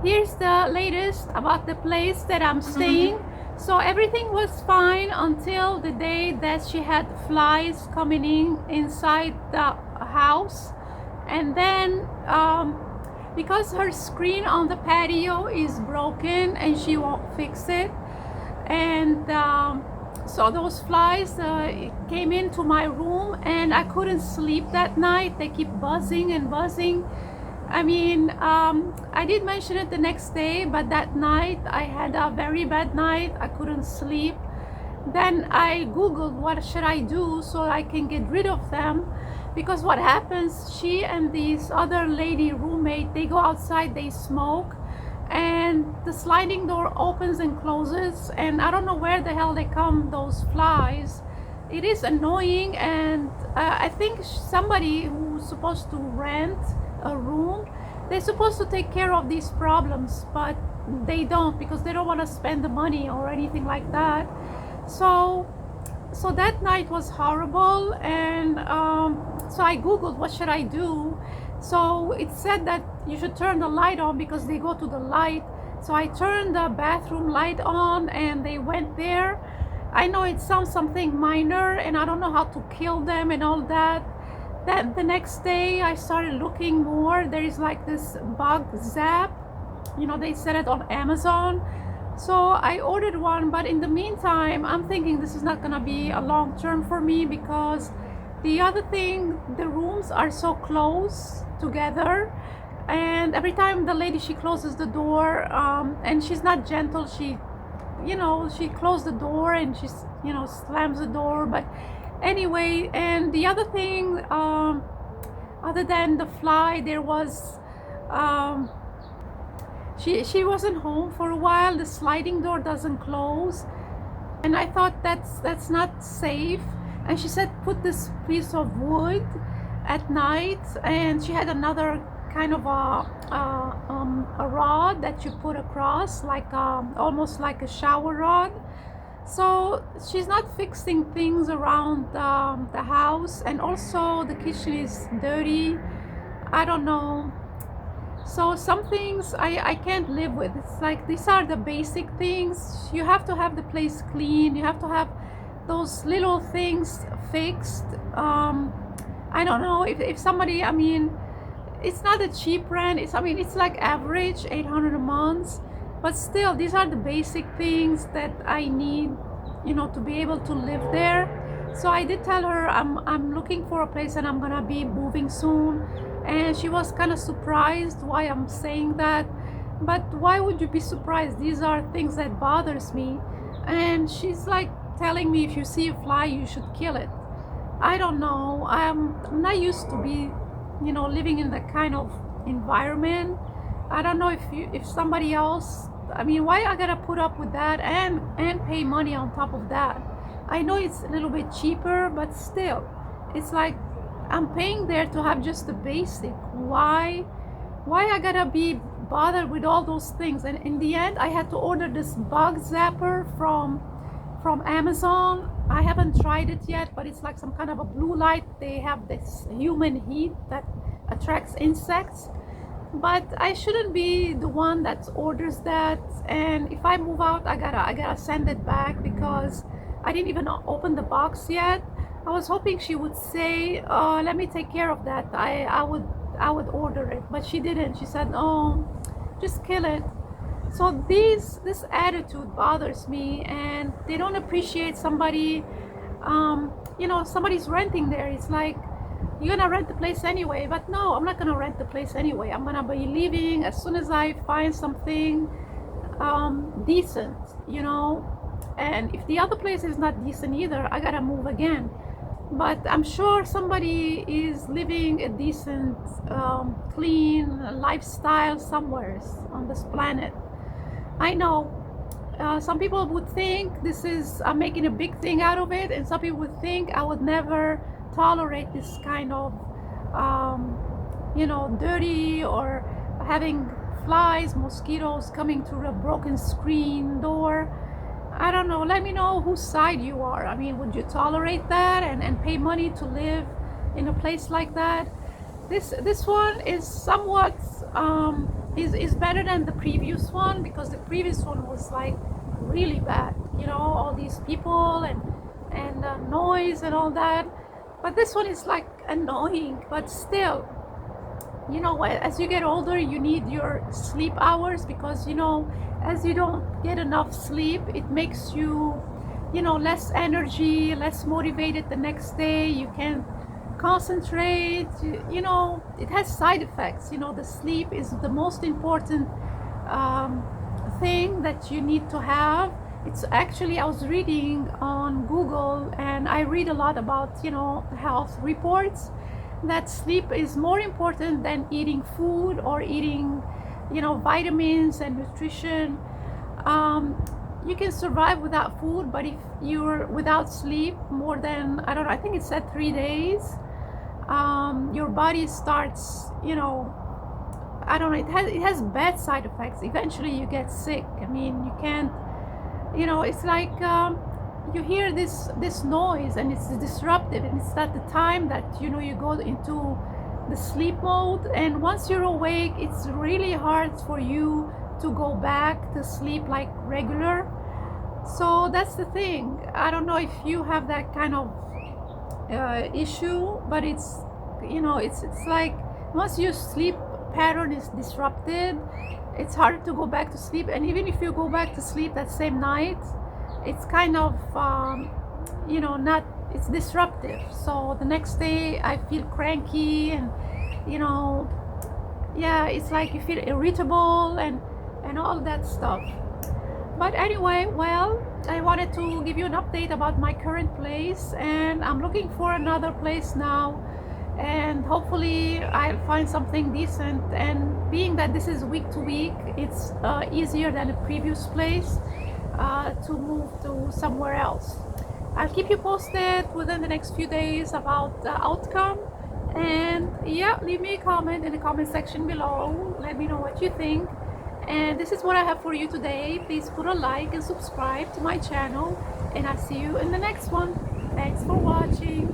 here's the latest about the place that I'm staying. So everything was fine until the day that she had flies coming in inside the house. And then because her screen on the patio is broken and she won't fix it, and so those flies came into my room and I couldn't sleep that night. They keep buzzing and buzzing. I mean, I did mention it the next day, but that night I had a very bad night. I couldn't sleep. Then I googled what should I do so I can get rid of them, because what happens, she and this other lady roommate, they go outside, they smoke, and the sliding door opens and closes, and I don't know where the hell they come, those flies. It is annoying, and I think somebody who's supposed to rent a room, they're supposed to take care of these problems, but they don't, because they don't want to spend the money or anything like that. So that night was horrible, and so I googled what should I do. So it said that you should turn the light on because they go to the light. So I turned the bathroom light on and they went there. I know it sounds something minor and I don't know how to kill them and all that. Then the next day I started looking more. There is like this bug zap, you know, they said it on Amazon. So I ordered one, but in the meantime I'm thinking this is not gonna be a long term for me, because the other thing, the rooms are so close together, and every time the lady, she closes the door, and she's not gentle, she, you know, she closed the door and she's, you know, slams the door. But anyway, and the other thing, other than the fly, there was she wasn't home for a while. The sliding door doesn't close, and I thought that's not safe. And she said put this piece of wood at night, and she had another kind of a rod that you put across, like almost like a shower rod. So she's not fixing things around the house, and also the kitchen is dirty. I don't know. So some things I can't live with. It's like these are the basic things. You have to have the place clean. You have to have those little things fixed. I don't know if somebody, I mean, it's not a cheap rent. I mean, it's like average $800 a month, but still, these are the basic things that I need, you know, to be able to live there. So I did tell her I'm looking for a place and I'm gonna be moving soon, and she was kind of surprised why I'm saying that. But why would you be surprised? These are things that bothers me. And she's like telling me, if you see a fly, you should kill it. I don't know. I'm not used to be, you know, living in that kind of environment. I don't know if somebody else, I mean, why I gotta put up with that and pay money on top of that? I know it's a little bit cheaper, but still, it's like I'm paying there to have just the basic. Why I gotta be bothered with all those things? And in the end, I had to order this bug zapper from Amazon. I haven't tried it yet, but it's like some kind of a blue light. They have this human heat that attracts insects. But I shouldn't be the one that orders that. And if I move out, I gotta send it back, because I didn't even open the box yet. I was hoping she would say, let me take care of that. I would order it, but she didn't. She said, oh, just kill it. So this attitude bothers me, and they don't appreciate somebody, you know, somebody's renting there. It's like, you're gonna rent the place anyway. But no, I'm not gonna rent the place anyway. I'm gonna be leaving as soon as I find something decent, you know. And if the other place is not decent either, I gotta move again. But I'm sure somebody is living a decent, clean lifestyle somewhere on this planet. I know some people would think this is, I'm making a big thing out of it, and some people would think I would never tolerate this kind of, you know, dirty, or having flies, mosquitoes coming through a broken screen door. I don't know. Let me know whose side you are. I mean, would you tolerate that and pay money to live in a place like that? This one is somewhat is better than the previous one, because the previous one was like really bad, you know, all these people and noise and all that. But this one is like annoying, but still, you know, as you get older, you need your sleep hours, because, you know, as you don't get enough sleep, it makes you, you know, less energy, less motivated the next day. You can't concentrate. You know, it has side effects. You know, the sleep is the most important um, thing that you need to have. It's actually, I was reading on Google, and I read a lot about, you know, health reports, that sleep is more important than eating food or eating, you know, vitamins and nutrition. um, you can survive without food, but if you're without sleep more than, I don't know, I think it said 3 days, your body starts, you know, I don't know, it has bad side effects. Eventually you get sick. I mean, you can't, you know, it's like, you hear this noise and it's disruptive, and it's at the time that, you know, you go into the sleep mode, and once you're awake, it's really hard for you to go back to sleep like regular. So that's the thing. I don't know if you have that kind of issue, but it's, you know, it's like once your sleep pattern is disrupted, it's hard to go back to sleep. And even if you go back to sleep that same night, it's kind of, you know, not, it's disruptive. So the next day I feel cranky, and, you know, yeah, it's like you feel irritable and all that stuff. But anyway, well, I wanted to give you an update about my current place, and I'm looking for another place now, and hopefully I'll find something decent. And being that this is week to week, it's easier than a previous place to move to somewhere else. I'll keep you posted within the next few days about the outcome. And yeah, leave me a comment in the comment section below. Let me know what you think. And this is what I have for you today. Please put a like and subscribe to my channel, and I'll see you in the next one. Thanks for watching.